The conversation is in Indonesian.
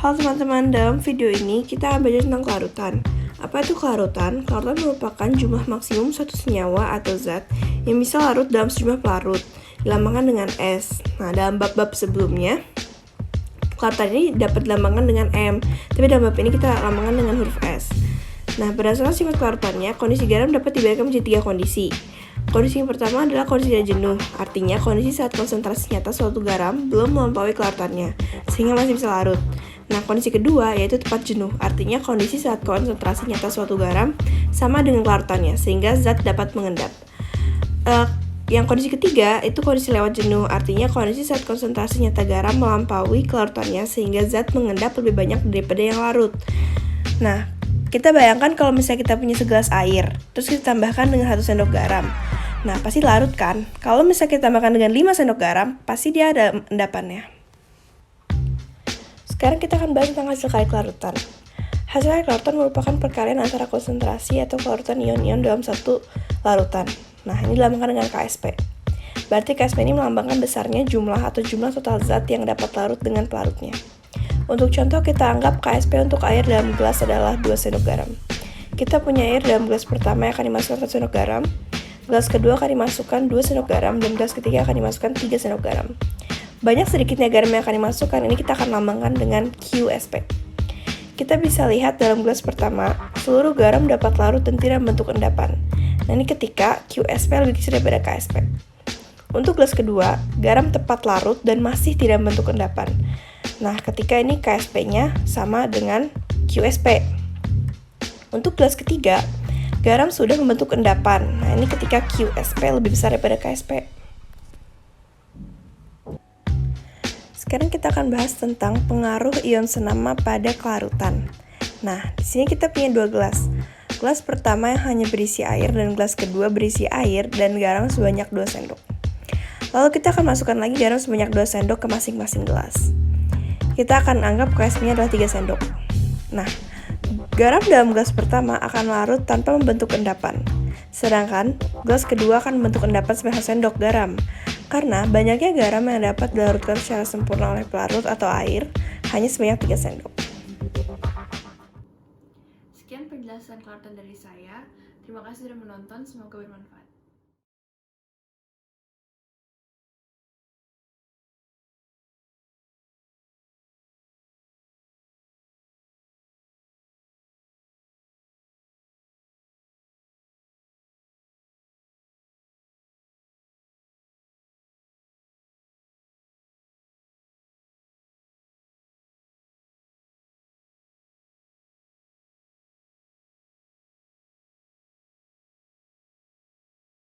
Halo teman-teman, dalam video ini kita akan belajar tentang kelarutan. Apa itu kelarutan? Kelarutan merupakan jumlah maksimum suatu senyawa atau zat yang bisa larut dalam sejumlah pelarut, dilambangkan dengan S. Nah, dalam bab-bab sebelumnya, kelarutan ini dapat dilambangkan dengan M, tapi dalam bab ini kita lambangkan dengan huruf S. Nah, berdasarkan sifat kelarutannya, kondisi garam dapat dibagikan menjadi 3 kondisi. Kondisi yang pertama adalah kondisi tidak jenuh, artinya kondisi saat konsentrasi nyata suatu garam belum melampaui kelarutannya, sehingga masih bisa larut. Nah, kondisi kedua yaitu tepat jenuh, artinya kondisi saat konsentrasi nyata suatu garam sama dengan kelarutannya, sehingga zat dapat mengendap. Yang kondisi ketiga itu kondisi lewat jenuh, artinya kondisi saat konsentrasi nyata garam melampaui kelarutannya, sehingga zat mengendap lebih banyak daripada yang larut. Nah, kita bayangkan kalau misalnya kita punya segelas air, terus kita tambahkan dengan 1 sendok garam. Nah, pasti larut kan? Kalau misalnya kita tambahkan dengan 5 sendok garam, pasti dia ada endapannya. Sekarang kita akan bahas tentang hasil karya kelarutan. Hasil karya kelarutan merupakan perkalian antara konsentrasi atau kelarutan ion-ion dalam satu larutan. Nah, ini dilambangkan dengan KSP. Berarti KSP ini melambangkan besarnya jumlah atau jumlah total zat yang dapat larut dengan pelarutnya. Untuk contoh, kita anggap KSP untuk air dalam gelas adalah 2 sendok garam. Kita punya air dalam gelas pertama yang akan dimasukkan 1 sendok garam, gelas kedua akan dimasukkan 2 sendok garam, dan gelas ketiga akan dimasukkan 3 sendok garam. Banyak sedikitnya garam yang akan dimasukkan, ini kita akan lambangkan dengan QSP. Kita bisa lihat dalam gelas pertama, seluruh garam dapat larut dan tidak membentuk endapan. Nah, ini ketika QSP lebih kecil daripada KSP. Untuk gelas kedua, garam tepat larut dan masih tidak membentuk endapan. Nah, ketika ini KSP-nya sama dengan QSP. Untuk gelas ketiga, garam sudah membentuk endapan. Nah, ini ketika QSP lebih besar daripada KSP. Sekarang kita akan bahas tentang pengaruh ion senama pada kelarutan. Nah, di sini kita punya 2 gelas. Gelas pertama yang hanya berisi air dan gelas kedua berisi air dan garam sebanyak 2 sendok. Lalu kita akan masukkan lagi garam sebanyak 2 sendok ke masing-masing gelas. Kita akan anggap KSP-nya adalah 3 sendok. Nah, garam dalam gelas pertama akan larut tanpa membentuk endapan. Sedangkan gelas kedua akan membentuk endapan sebanyak 1 sendok garam. Karena banyaknya garam yang dapat dilarutkan secara sempurna oleh pelarut atau air hanya sebanyak 3 sendok. Sekian penjelasan kelarutan dari saya. Terima kasih sudah menonton, semoga bermanfaat.